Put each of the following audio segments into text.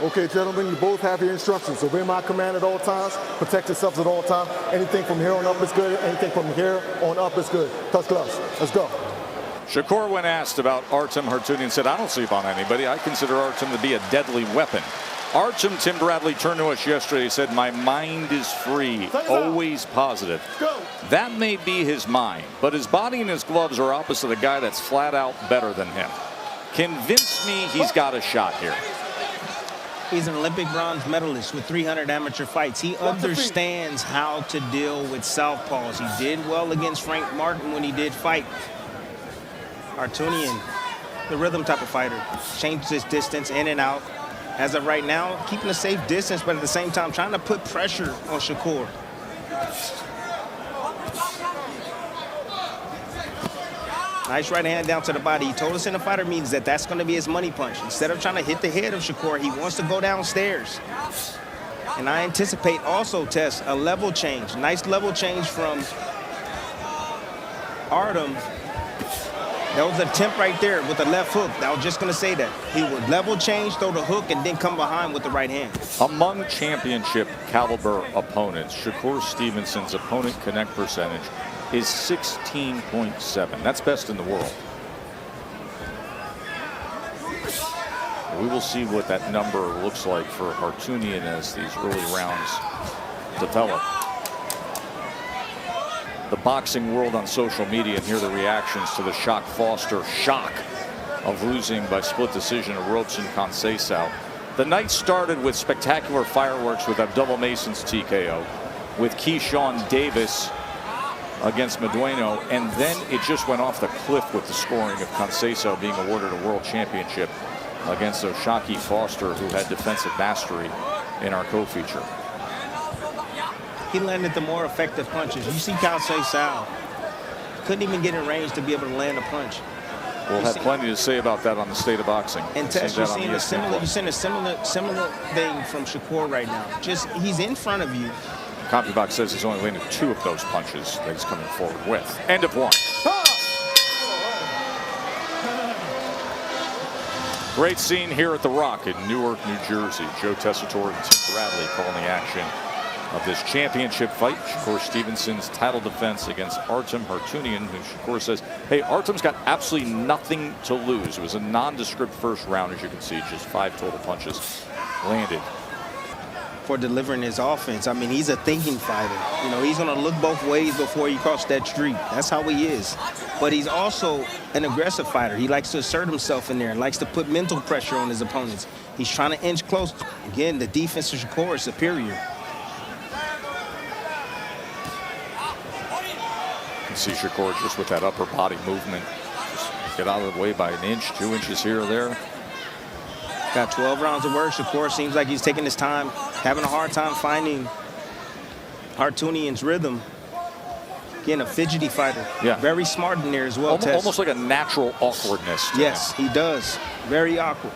Okay, gentlemen, you both have your instructions. Obey my command at all times. Protect yourselves at all times. Anything from here on up is good. Anything from here on up is good. Touch gloves. Let's go. Shakur, when asked about Artem Harutyunyan, said, "I don't sleep on anybody. I consider Artem to be a deadly weapon." Artem, Tim Bradley turned to us yesterday and said, "My mind is free, always positive." That may be his mind, but his body and his gloves are opposite a guy that's flat out better than him. Convince me he's got a shot here. He's an Olympic bronze medalist with 300 amateur fights. He understands how to deal with southpaws. He did well against Frank Martin when he did fight. Harutyunyan, the rhythm type of fighter, changes his distance in and out. As of right now, keeping a safe distance, but at the same time trying to put pressure on Shakur. Nice right hand down to the body. He told us in the fighter meetings that that's going to be his money punch. Instead of trying to hit the head of Shakur, he wants to go downstairs. And I anticipate also, Tess, a level change. Nice level change from Artem. That was an attempt right there with the left hook. I was just going to say that. He would level change, throw the hook, and then come behind with the right hand. Among championship caliber opponents, Shakur Stevenson's opponent connect percentage is 16.7. That's best in the world. We will see what that number looks like for Harutyunyan as these early rounds develop. The boxing world on social media, and hear the reactions to the Shock Foster shock of losing by split decision to Robson Conceição. The night started with spectacular fireworks with Abdullah Mason's TKO, with Keyshawn Davis against Medueno, and then it just went off the cliff with the scoring of Conceição being awarded a world championship against Shocky Foster, who had defensive mastery in our co-feature. He landed the more effective punches. You see Conceição couldn't even get in range to be able to land a punch. We'll have plenty to say about that on the State of Boxing. And Tess, you're seeing a similar thing from Shakur right now. Just he's in front of you. CompuBox says he's only landed 2 of those punches that he's coming forward with. End of 1. Great scene here at the Rock in Newark, New Jersey. Joe Tessitore and Tim Bradley calling the action of this championship fight. Shakur Stevenson's title defense against Artem Harutyunyan, who Shakur says, hey, Artem's got absolutely nothing to lose. It was a nondescript first round, as you can see, just 5 total punches landed. For delivering his offense, I mean, he's a thinking fighter. You know, he's going to look both ways before he crosses that street. That's how he is. But he's also an aggressive fighter. He likes to assert himself in there and likes to put mental pressure on his opponents. He's trying to inch close. Again, the defense of Shakur is superior. You can see Shakur just with that upper body movement. Just get out of the way by an inch, 2 inches here or there. Got 12 rounds of work. Shakur seems like he's taking his time, having a hard time finding Harutyunyan's rhythm. Again, a fidgety fighter. Yeah. Very smart in there as well, almost like a natural awkwardness to yes, him. He does. Very awkward.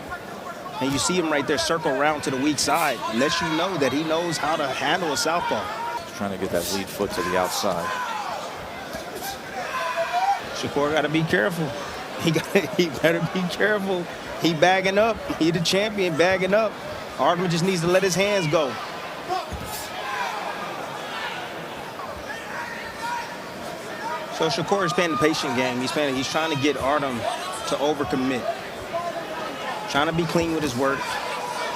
And you see him right there circle around to the weak side. Lets you know that he knows how to handle a southpaw. He's trying to get that lead foot to the outside. Shakur got to be careful. He better be careful. He bagging up. He the champion bagging up. Artem just needs to let his hands go. So Shakur is playing the patient game. He's trying to get Artem to overcommit. Trying to be clean with his work.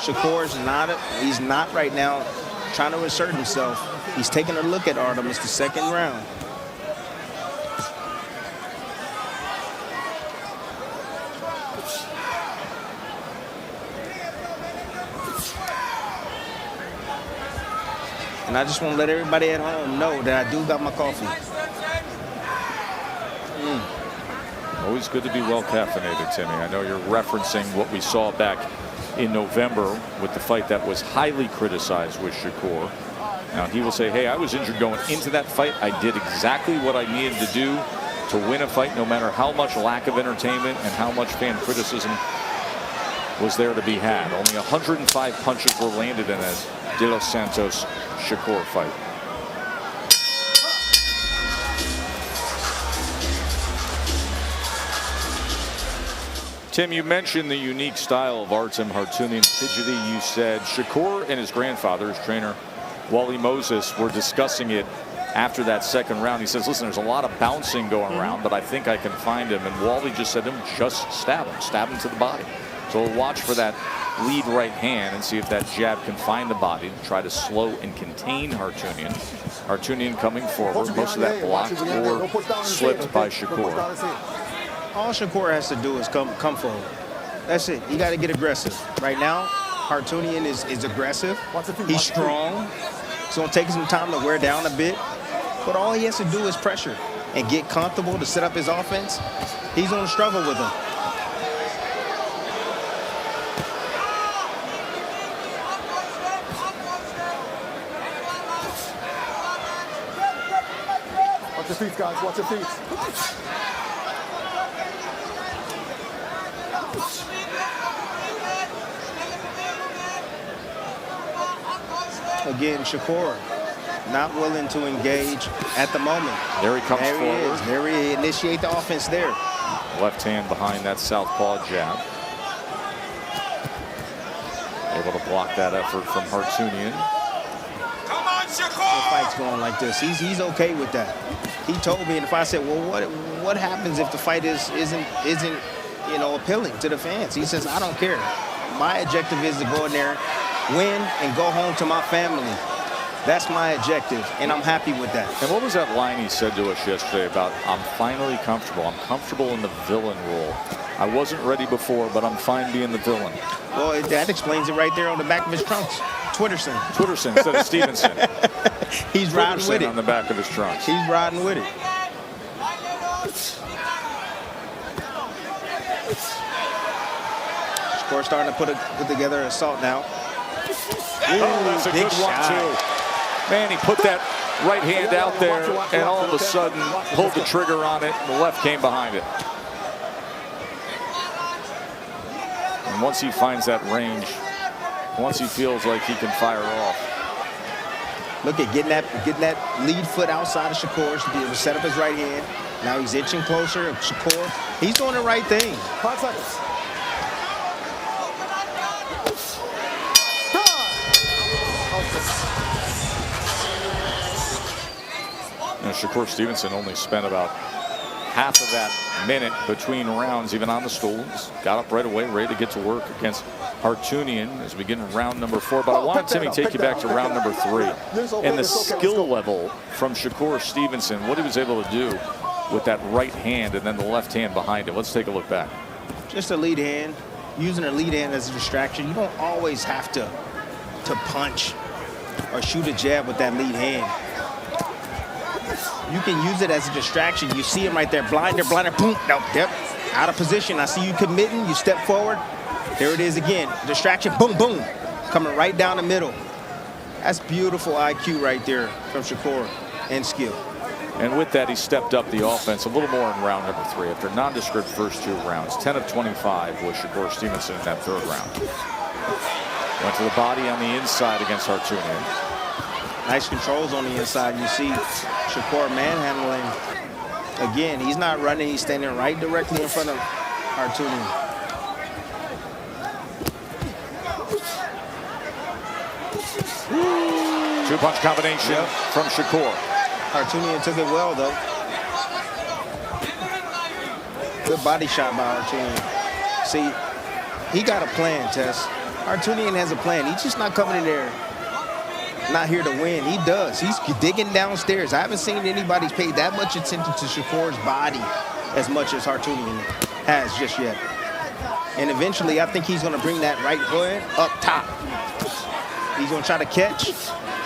Shakur's he's not right now trying to assert himself. He's taking a look at Artem. It's the second round. And I just want to let everybody at home know that I do got my coffee. Always good to be well caffeinated, Timmy. I know you're referencing what we saw back in November with the fight that was highly criticized with Shakur. Now he will say, hey, I was injured going into that fight. I did exactly what I needed to do to win a fight, no matter how much lack of entertainment and how much fan criticism was there to be had. Only 105 punches were landed in a De Los Santos Shakur fight. Tim, you mentioned the unique style of Artem Harutyunyan, fidgety. You said Shakur and his grandfather, his trainer, Wally Moses, were discussing it after that second round. He says, listen, there's a lot of bouncing going around, but I think I can find him. And Wally just said to him, just stab him to the body. So we'll watch for that lead right hand and see if that jab can find the body and try to slow and contain Harutyunyan. Harutyunyan coming forward, most of that blocked or slipped by Shakur. All Shakur has to do is come forward. That's it. You got to get aggressive. Right now, Harutyunyan is aggressive. He's strong. It's going to take some time to wear down a bit. But all he has to do is pressure and get comfortable to set up his offense. He's going to struggle with him. Watch your feet, guys. Watch your feet. Again, Shakur not willing to engage at the moment. There he comes forward. There he is. There he initiate the offense there. Left hand behind that southpaw jab. Able to block that effort from Harutyunyan. The fight's going like this. He's okay with that. He told me, and if I said, well, what happens if the fight isn't appealing to the fans? He says, I don't care. My objective is to go in there, win, and go home to my family. That's my objective, and I'm happy with that. And what was that line he said to us yesterday about, I'm finally comfortable. I'm comfortable in the villain role. I wasn't ready before, but I'm fine being the villain. Well, that explains it right there on the back of his trunks. Twitterson instead of Stevenson. He's riding with it. On the back of his trunks. He's riding with it. Shakur starting to put together an assault now. Oh, that's a good one, too. Man, he put that right hand out there, and all of a sudden pulled the trigger on it, and the left came behind it. And once he finds that range, once he feels like he can fire off. Look at getting that lead foot outside of Shakur to be able to set up his right hand. Now he's inching closer. Shakur, he's doing the right thing. 5 seconds. And Shakur Stevenson only spent about half of that minute between rounds, even on the stool. Got up right away, ready to get to work against Harutyunyan as we get in round number 4. But I want Timmy take you back to round number 3 and the skill level from Shakur Stevenson, what he was able to do with that right hand and then the left hand behind it. Let's take a look back. Just a lead hand, using a lead hand as a distraction. You don't always have to punch or shoot a jab with that lead hand. You can use it as a distraction. You see him right there, blinder, boom, no, yep, out of position. I see you committing, you step forward. There it is again, distraction, boom, boom, coming right down the middle. That's beautiful IQ right there from Shakur and skill. And with that, he stepped up the offense a little more in round number 3 after nondescript first 2 rounds. 10 of 25 was Shakur Stevenson in that 3rd round. Went to the body on the inside against Harutyunyan. Nice controls on the inside. You see Shakur manhandling. Again, he's not running. He's standing right directly in front of Harutyunyan. Two-punch combination from Shakur. Harutyunyan took it well, though. Good body shot by Harutyunyan. See, he got a plan, Tess. Harutyunyan has a plan. He's just not coming in there not here to win. He does. He's digging downstairs. I haven't seen anybody pay that much attention to Shakur's body as much as Harutyunyan has just yet. And eventually, I think he's going to bring that right hand up top. He's going to try to catch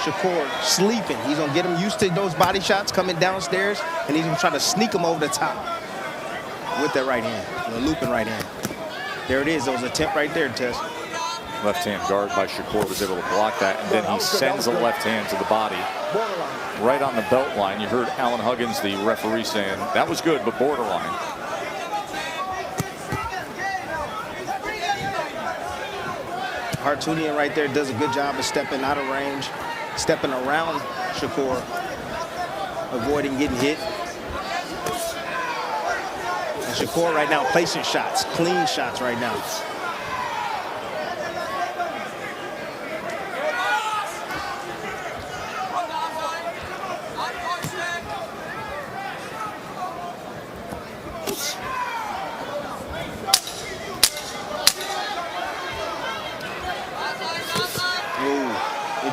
Shakur sleeping. He's going to get him used to those body shots coming downstairs, and he's going to try to sneak him over the top with that right hand, the looping right hand. There it is. There was an attempt right there, Tess. Left hand guard by Shakur was able to block that, and then he sends a left hand to the body right on the belt line. You heard Alan Huggins, the referee, saying that was good, but borderline. Harutyunyan right there does a good job of stepping out of range, stepping around Shakur, avoiding getting hit. And Shakur right now placing shots, clean shots right now.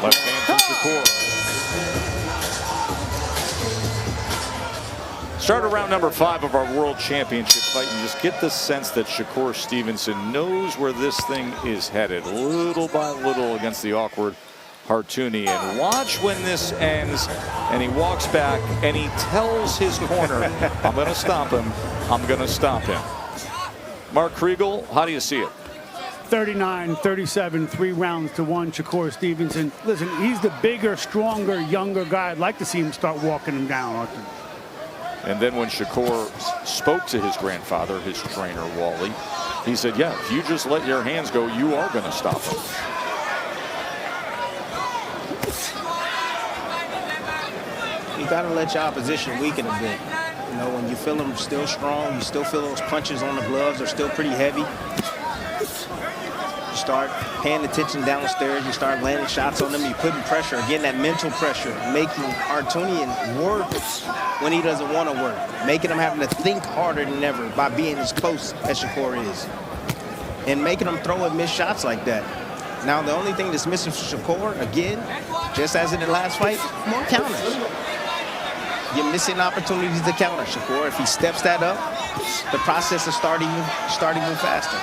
Left hand from Shakur. Start around number 5 of our World Championship fight and just get the sense that Shakur Stevenson knows where this thing is headed, little by little against the awkward Harutyunyan. Watch when this ends and he walks back and he tells his corner, I'm going to stop him. I'm going to stop him. Mark Kriegel, how do you see it? 39-37, 3 rounds to 1. Shakur Stevenson. Listen, he's the bigger, stronger, younger guy. I'd like to see him start walking him down, Artem. And then when Shakur spoke to his grandfather, his trainer, Wally, he said, yeah, if you just let your hands go, you are going to stop him. You got to let your opposition weaken a bit. You know, when you feel them still strong, you still feel those punches on the gloves are still pretty heavy. You start paying attention downstairs, you start landing shots on them, you putting pressure, again, that mental pressure, making Harutyunyan work when he doesn't want to work, making him having to think harder than ever by being as close as Shakur is, and making him throw and miss shots like that. Now, the only thing that's missing for Shakur, again, just as in the last fight, more counters. You're missing opportunities to counter Shakur. If he steps that up, the process will start even faster.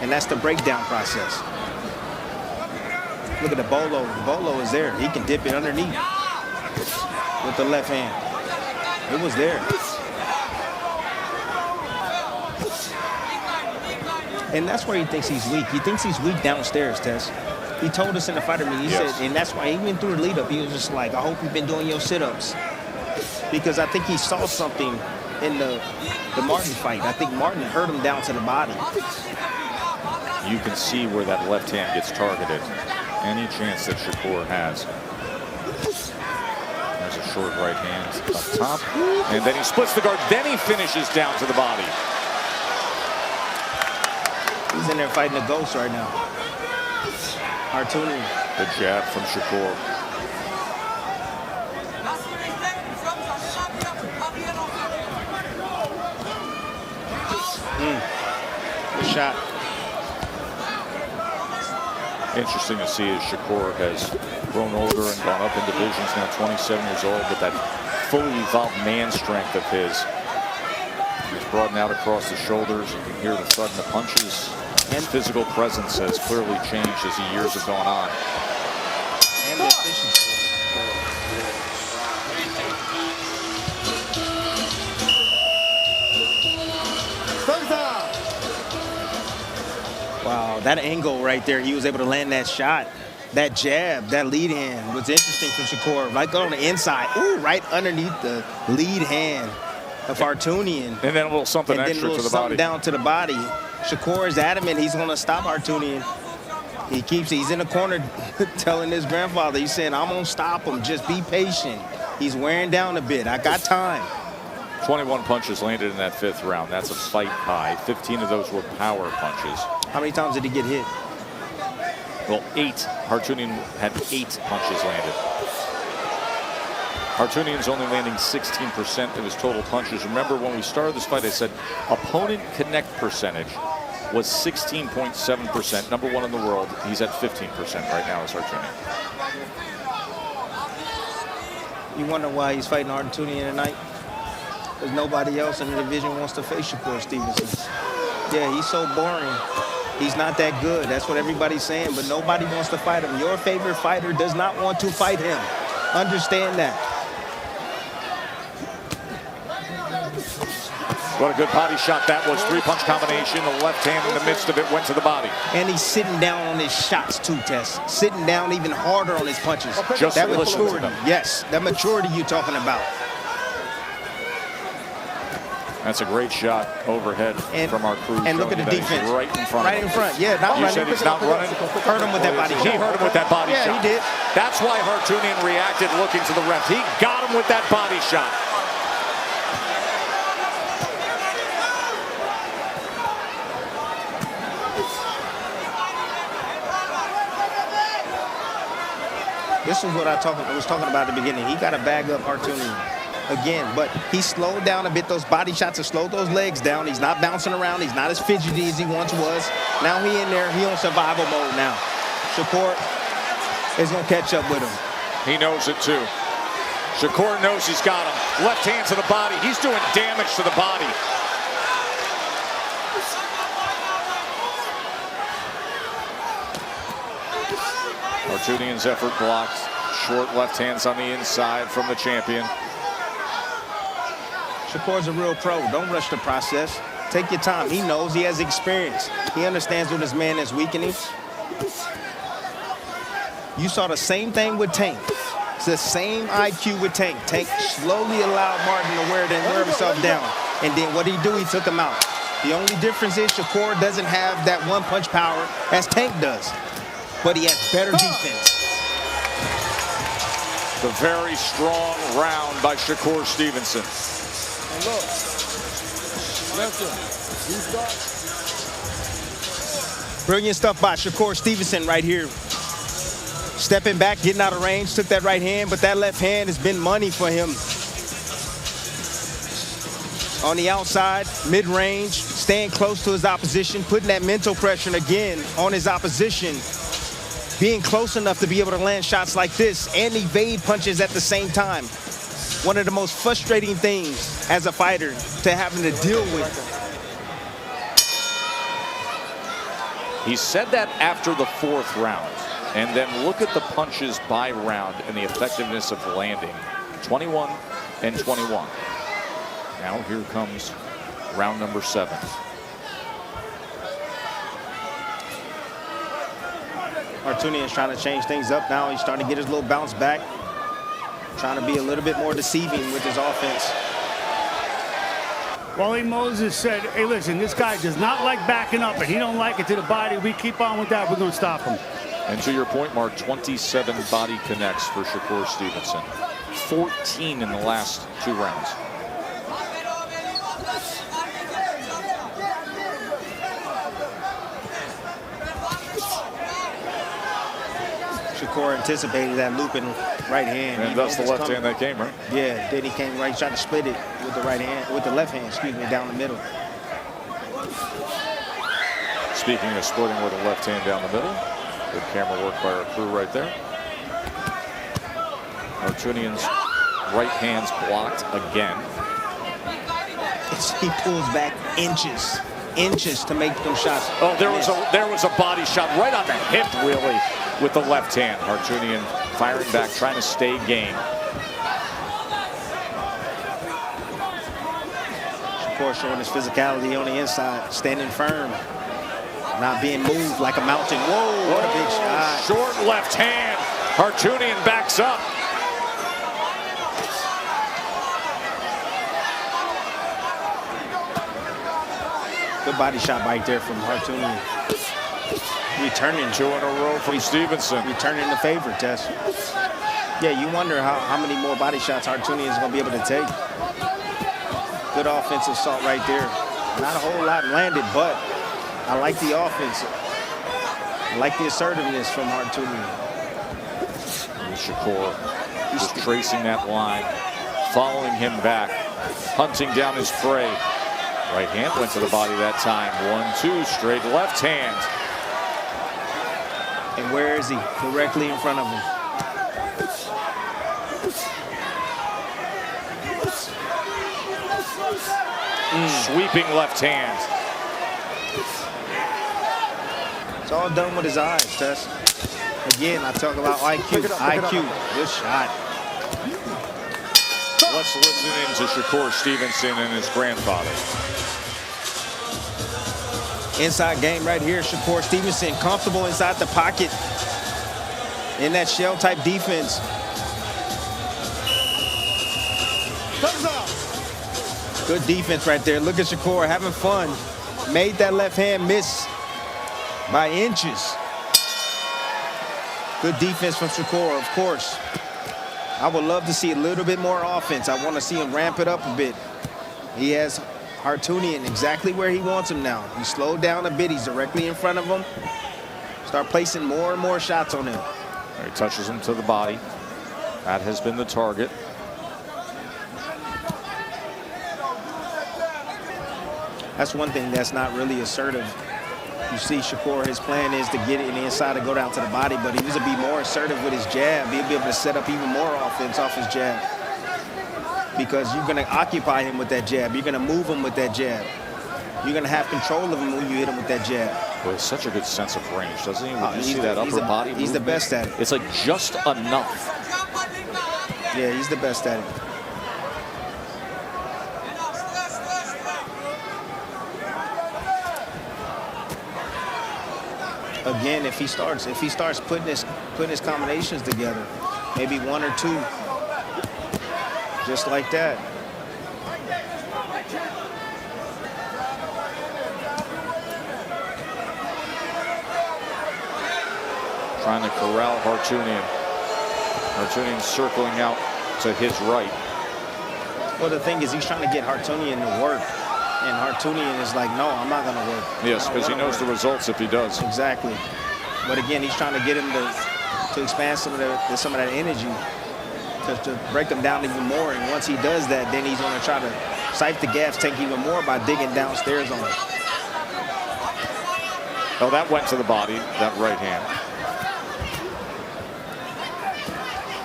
And that's the breakdown process. Look at the bolo. The bolo is there. He can dip it underneath with the left hand. It was there. And that's where he thinks he's weak. He thinks he's weak downstairs, Tess. He told us in the fighter meeting, he said, and that's why even through the lead up, he was just like, I hope you've been doing your sit-ups. Because I think he saw something in the Martin fight. I think Martin hurt him down to the body. You can see where that left hand gets targeted. Any chance that Shakur has. There's a short right hand up top. And then he splits the guard. Then he finishes down to the body. He's in there fighting a ghost right now. Harutyunyan. Good jab from Shakur. Good shot. Interesting to see as Shakur has grown older and gone up in divisions, now 27 years old, but that fully evolved man strength of his. He's broadened out across the shoulders. You can hear the thud in the punches. And physical presence has clearly changed as the years have gone on. And the efficiency. Wow, that angle right there, he was able to land that shot. That jab, that lead hand was interesting for Shakur. Right on the inside, ooh, right underneath the lead hand of Harutyunyan. And then a little something and extra then a little to the body. down to the body. Shakur is adamant he's going to stop Harutyunyan. He's in the corner telling his grandfather, he's saying, I'm going to stop him. Just be patient. He's wearing down a bit. I got time. 21 punches landed in that 5th round. That's a fight high. 15 of those were power punches. How many times did he get hit? Well, 8. Harutyunyan had 8 punches landed. Harutyunyan's only landing 16% of his total punches. Remember, when we started this fight, I said opponent connect percentage was 16.7%, number 1 in the world. He's at 15% right now as Harutyunyan. You wonder why he's fighting Harutyunyan tonight? Because nobody else in the division wants to face Shakur Stevenson. Yeah, he's so boring. He's not that good. That's what everybody's saying, but nobody wants to fight him. Your favorite fighter does not want to fight him. Understand that. What a good body shot that was. 3-punch combination. The left hand in the midst of it went to the body. And he's sitting down on his shots too, Tess. Sitting down even harder on his punches. Just that listening to maturity. them. Yes, that maturity you're talking about. That's a great shot overhead from our crew. And look at the defense. Right in front. Right in front. Yeah, not you running. said he's not running? Hurt him with that body shot. He hurt him with that body shot. Yeah, he did. That's why Harutyunyan reacted looking to the ref. He got him with that body shot. This is what I was talking about at the beginning. He got to bag up Harutyunyan again, but he slowed down a bit. Those body shots have slowed those legs down. He's not bouncing around. He's not as fidgety as he once was. Now he in there. He on survival mode now. Shakur is going to catch up with him. He knows it too. Shakur knows he's got him. Left hand to the body. He's doing damage to the body. Harutyunyan's effort blocked. Short left hands on the inside from the champion. Shakur's a real pro. Don't rush the process. Take your time. He knows. He has experience. He understands when his man is weakening. You saw the same thing with Tank. It's the same IQ with Tank. Tank slowly allowed Martin to wear himself down. And then what did he do? He took him out. The only difference is Shakur doesn't have that one-punch power as Tank does. But he has better defense. The very strong round by Shakur Stevenson. And look, listen, Brilliant stuff by Shakur Stevenson right here. Stepping back, getting out of range, took that right hand, but that left hand has been money for him. On the outside, mid-range, staying close to his opposition, putting that mental pressure again on his opposition. Being close enough to be able to land shots like this and evade punches at the same time. One of the most frustrating things as a fighter to having to deal with. He said that after the 4th round. And then look at the punches by round and the effectiveness of landing. 21 and 21. Now here comes round number 7. Harutyunyan is trying to change things up now. He's starting to get his little bounce back. Trying to be a little bit more deceiving with his offense. Wally Moses said, hey, listen, this guy does not like backing up, and he don't like it to the body. We keep on with that. We're going to stop him. And to your point, Mark, 27 body connects for Shakur Stevenson. 14 in the last 2 rounds. Shakur anticipated that looping right hand. And that's the left hand that came, right? Yeah, then he came right, tried to split it with the right hand, with the left hand, excuse me, down the middle. Speaking of splitting with the left hand down the middle, good camera work by our crew right there. Harutyunyan's right hand's blocked again. He pulls back inches to make those shots. Oh, there was a body shot right on the hip, really, with the left hand. Harutyunyan firing back, trying to stay game. Shakur showing his physicality on the inside, standing firm, not being moved like a mountain. Whoa, what a big shot. Short left hand. Harutyunyan backs up. Good body shot right there from Harutyunyan. Returning 2 in a row from Stevenson. Returning the favor, Tess. Yeah, you wonder how many more body shots Harutyunyan is going to be able to take. Good offensive assault right there. Not a whole lot landed, but I like the offense. I like the assertiveness from Harutyunyan. Shakur just tracing that line, following him back, hunting down his prey. Right hand went to the body that time. 1-2, straight left hand. And where is he? Directly in front of him. Sweeping left hand. It's all done with his eyes, Tess. Again, I talk about IQ. IQ. Good shot. Let's listen in to Shakur Stevenson and his grandfather. Inside game right here. Shakur Stevenson comfortable inside the pocket in that shell type defense. Good defense right there. Look at Shakur having fun. Made that left hand miss by inches. Good defense from Shakur, of course. I would love to see a little bit more offense. I want to see him ramp it up a bit. He has Harutyunyan exactly where he wants him now. He slowed down a bit. He's directly in front of him. Start placing more and more shots on him. He touches him to the body. That has been the target. That's one thing that's not really assertive. You see Shakur, his plan is to get it in the inside to go down to the body, but he needs to be more assertive with his jab. He'll be able to set up even more offense off his jab, because you're going to occupy him with that jab. You're going to move him with that jab. You're going to have control of him when you hit him with that jab. Well, he has such a good sense of range, doesn't he? When you see that upper body movement, he's the best at it. It's like just enough. Yeah, he's the best at it. Again, if he starts putting his combinations together, maybe one or two, just like that. Trying to corral Harutyunyan. Harutyunyan circling out to his right. Well, the thing is, he's trying to get Harutyunyan to work. And Harutyunyan is like, no, I'm not going to work. Yes, because he knows the results if he does. Exactly. But again, he's trying to get him to expand some of that energy, to break them down even more. And once he does that, then he's going to try to siphon the gaps, take even more by digging downstairs on him. Oh, that went to the body, that right hand.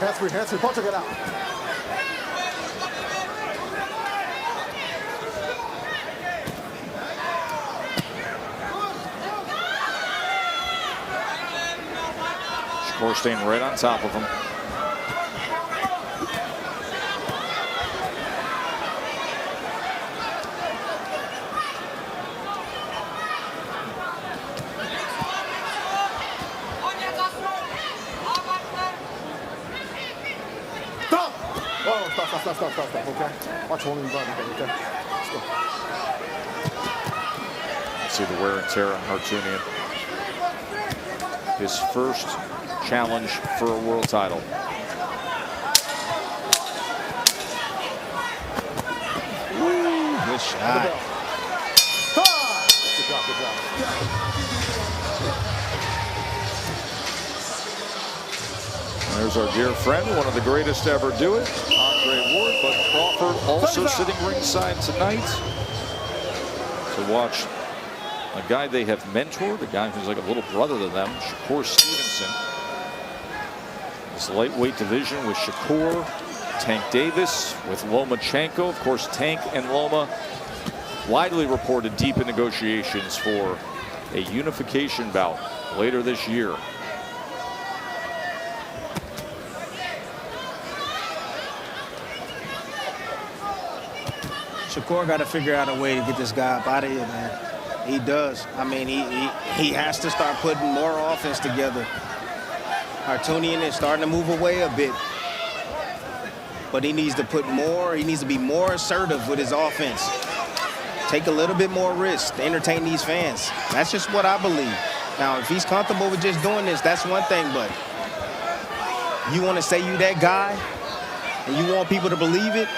Hands free, punch it out. Shakur staying right on top of him. Stop! Oh, stop, okay? Watch holding the body, okay? Let's go. See the wear and tear on Harutyunyan. His first challenge for a world title. Good shot. Good job. There's our dear friend, one of the greatest to ever do it, Andre Ward, but Crawford also sitting ringside tonight to watch a guy they have mentored, a guy who's like a little brother to them, Shakur Stevenson. This lightweight division with Shakur, Tank Davis, with Lomachenko. Of course, Tank and Loma widely reported deep in negotiations for a unification bout later this year. Shakur got to figure out a way to get this guy up out of here, man. He does. I mean, he has to start putting more offense together. Harutyunyan is starting to move away a bit, but he needs to put more. He needs to be more assertive with his offense. Take a little bit more risk to entertain these fans. That's just what I believe. Now, if he's comfortable with just doing this, that's one thing, but you want to say you that guy and you want people to believe it,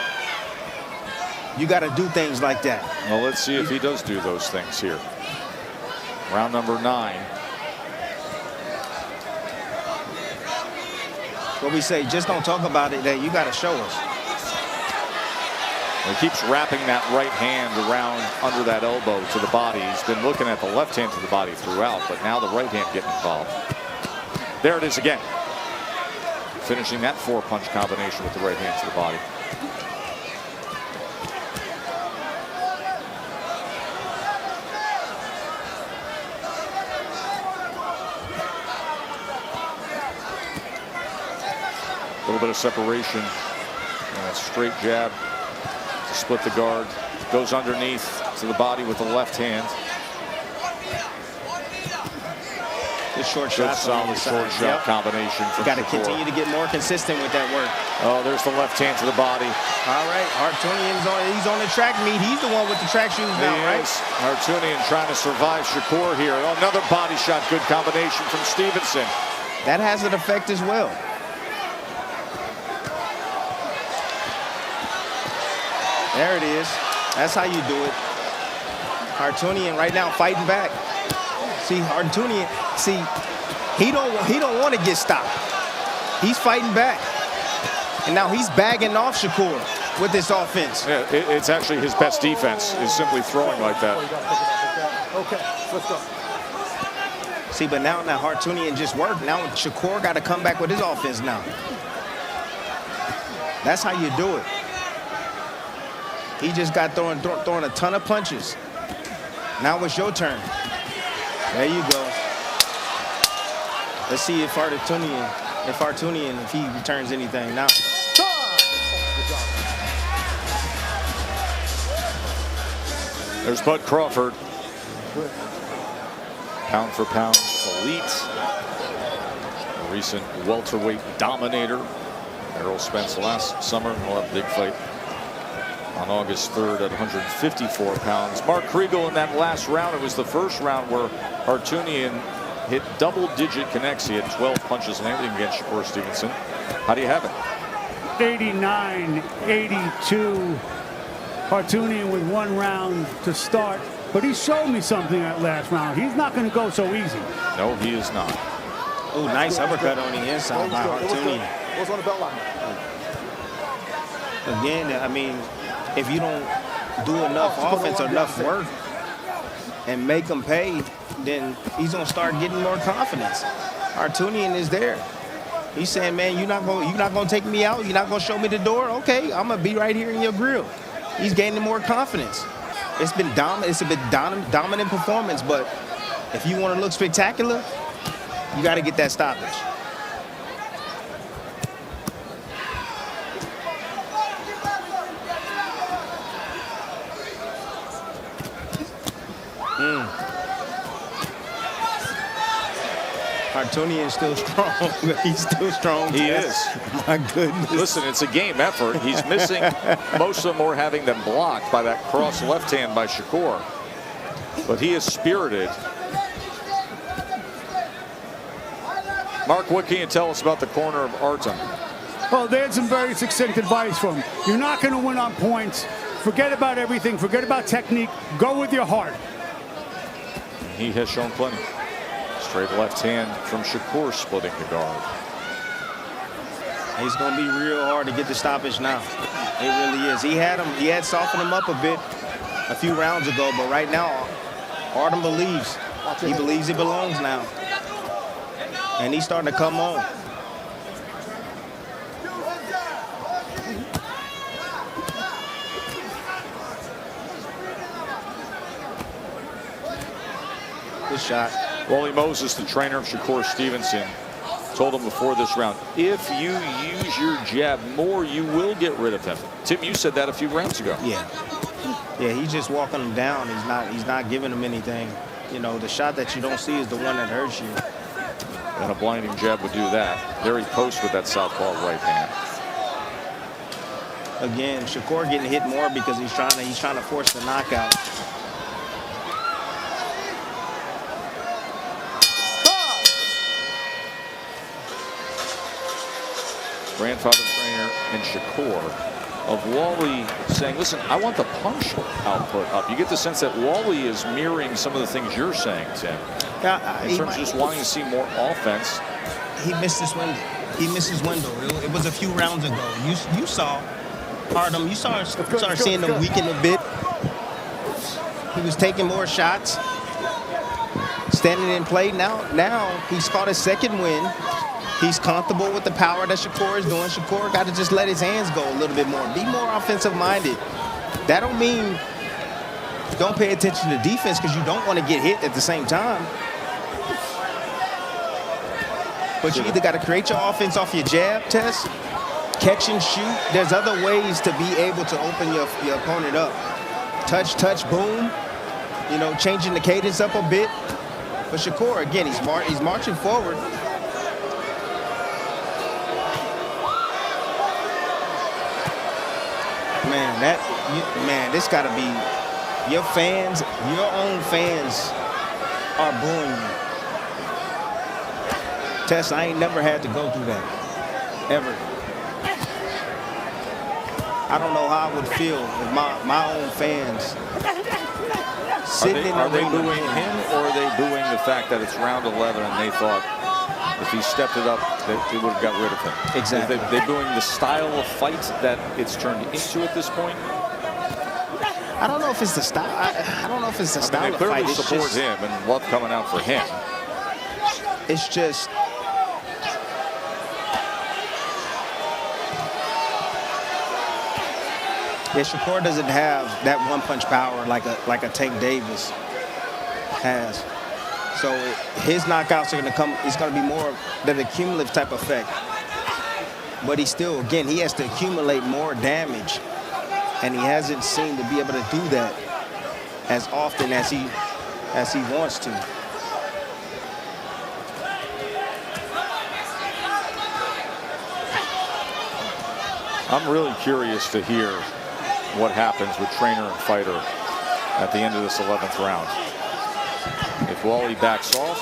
you got to do things like that. Well, let's see if he does do those things here. Round number 9. What we say, just don't talk about it, that you got to show us. He keeps wrapping that right hand around under that elbow to the body. He's been looking at the left hand to the body throughout, but now the right hand getting involved. There it is again. Finishing that 4-punch combination with the right hand to the body. A little bit of separation and a straight jab to split the guard. Goes underneath to the body with the left hand. Good short Good shot. solid short shot combination. You got to continue to get more consistent with that work. Oh, there's the left hand to the body. All right, he's on the track meet. He's the one with the track shoes now, right? Harutyunyan trying to survive Shakur here. Oh, another body shot. Good combination from Stevenson. That has an effect as well. There it is. That's how you do it. Harutyunyan right now fighting back. See, Harutyunyan, he don't want to get stopped. He's fighting back. And now he's bagging off Shakur with this offense. Yeah, it's actually his best defense is simply throwing like that. Okay, let's go. See, but now Harutyunyan just worked. Now Shakur got to come back with his offense now. That's how you do it. He just got throwing a ton of punches. Now it's your turn. There you go. Let's see if Harutyunyan, if he returns anything now. There's Bud Crawford. Pound for pound elite. A recent welterweight dominator. Errol Spence last summer. We'll have a big fight on August 3rd at 154 pounds. Mark Kriegel in that last round. It was the first round where Harutyunyan hit double-digit connects. He had 12 punches landing against Shakur Stevenson. How do you have it? 89-82. Harutyunyan with 1 round to start. But he showed me something that last round. He's not going to go so easy. No, he is not. Oh, nice uppercut on the inside by Harutyunyan. What's on the belt line? Again, I mean, if you don't do enough offense or enough work and make him pay, then he's going to start getting more confidence. Harutyunyan is there. He's saying, man, you're not going to take me out? You're not going to show me the door? Okay, I'm going to be right here in your grill. He's gaining more confidence. It's been dominant performance, but if you want to look spectacular, you got to get that stoppage. Harutyunyan is still strong. He's still strong. He is. My goodness. Listen, it's a game effort. He's missing most of them, or having them blocked by that cross left hand by Shakur. But he is spirited. Mark, what can you tell us about the corner of Artem? Well, they had some very succinct advice from him. You're not going to win on points. Forget about everything. Forget about technique. Go with your heart. He has shown plenty. Straight left hand from Shakur splitting the guard. It's going to be real hard to get the stoppage now. It really is. He had softened him up a bit a few rounds ago, but right now, Artem believes. He believes he belongs now. And he's starting to come on. Good shot. Wally Moses, the trainer of Shakur Stevenson, told him before this round, if you use your jab more, you will get rid of him. Tim, you said that a few rounds ago. Yeah, he's just walking him down. He's not giving him anything. You know, the shot that you don't see is the one that hurts you. And a blinding jab would do that. There he posts with that southpaw right hand. Again, Shakur getting hit more because he's trying to force the knockout. Grandfather trainer and Shakur of Wally saying, listen, I want the punch output up. You get the sense that Wally is mirroring some of the things you're saying, Tim. In terms of just wanting to see more offense. He missed his window. He missed his window. It was a few rounds ago. You saw Artem. You started seeing him weaken a bit. He was taking more shots, standing in play. Now he's caught his second win. He's comfortable with the power that Shakur is doing. Shakur got to just let his hands go a little bit more. Be more offensive-minded. That don't mean don't pay attention to defense because you don't want to get hit at the same time. But you either got to create your offense off your jab test, catch and shoot. There's other ways to be able to open your opponent up. Touch, boom. You know, changing the cadence up a bit. But Shakur, again, he's marching forward. Man, this got to be your fans. Your own fans are booing you. Tess, I ain't never had to go through that, ever. I don't know how I would feel if my own fans sitting in the Are they booing him, or are they booing the fact that it's round 11 and they thought If he stepped it up, they would have got rid of him. Exactly. They're doing the style of fight that it's turned into at this point. I don't know if it's the style. I don't know if it's the style They of fight. clearly support him and love coming out for him. It's just Shakur doesn't have that one-punch power like a Tank Davis has. So his knockouts are going to come. It's going to be more than a cumulative type effect. But he still, again, he has to accumulate more damage, and he hasn't seemed to be able to do that as often as he wants to. I'm really curious to hear what happens with trainer and fighter at the end of this 11th round. If Wally backs off,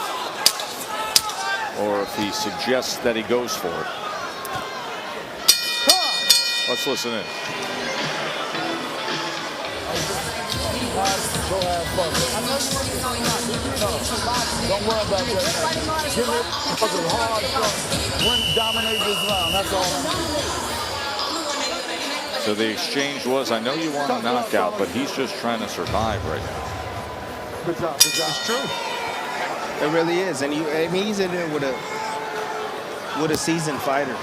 or if he suggests that he goes for it. Let's listen in. Go have fun. Don't worry about that. Give it fucking hard stuff. Win, dominate this round. That's all I'm doing. So the exchange was, I know you want a knockout, but he's just trying to survive right now. Good job, good job. It's true. It really is. And he's in there with a seasoned fighter.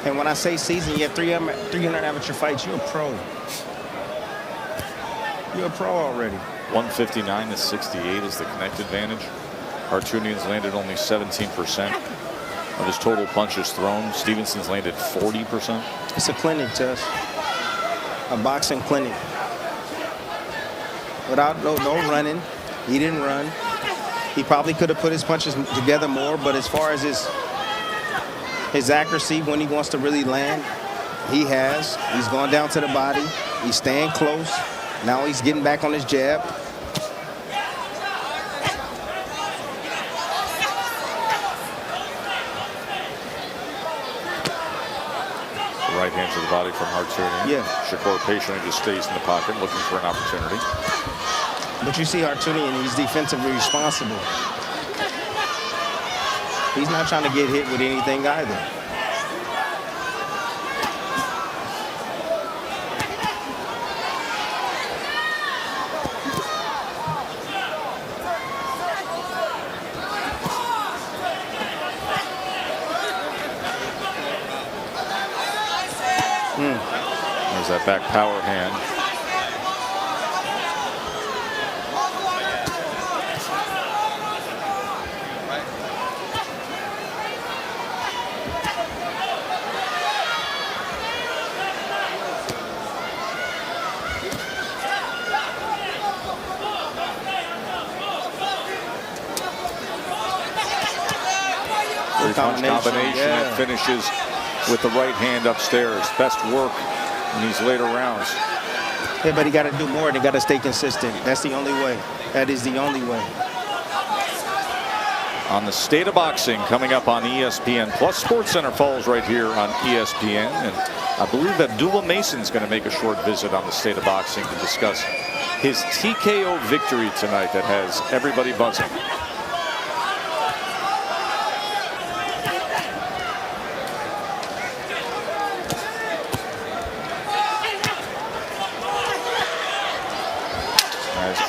And when I say seasoned, you have 300 amateur fights. You're a pro. You're a pro already. 159 to 68 is the connect advantage. Harutyunyan's landed only 17% of his total punches thrown. Stevenson's landed 40%. It's a clinic, Tess. A boxing clinic. Without no running. He didn't run. He probably could have put his punches together more, but as far as his accuracy when he wants to really land, he has. He's gone down to the body. He's staying close. Now he's getting back on his jab. Right hand to the body from Harutyunyan. Yeah. Shakur patiently just stays in the pocket looking for an opportunity. But you see Harutyunyan, he's defensively responsible. He's not trying to get hit with anything either. There's that back power hand. Three-punch combination that finishes with the right hand upstairs. Best work in these later rounds. Yeah, but he got to do more. They got to stay consistent. That's the only way. That is the only way. On the State of Boxing coming up on ESPN Plus, SportsCenter falls right here on ESPN, and I believe Abdullah Mason's going to make a short visit on the State of Boxing to discuss his TKO victory tonight that has everybody buzzing.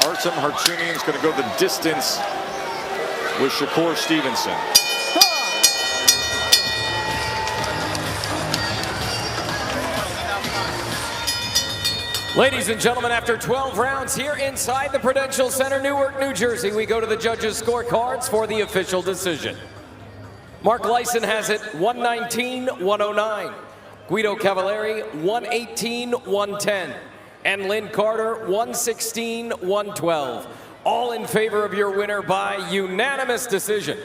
Artem Harutyunyan is going to go the distance with Shakur Stevenson. Ladies and gentlemen, after 12 rounds here inside the Prudential Center, Newark, New Jersey, we go to the judges' scorecards for the official decision. Mark Lyson has it 119-109. Guido Cavalleri 118-110. And Lynne Carter, 116-112. All in favor of your winner by unanimous decision.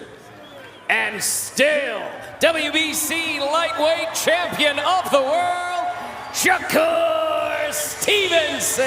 And still, WBC Lightweight Champion of the World, Shakur Stevenson.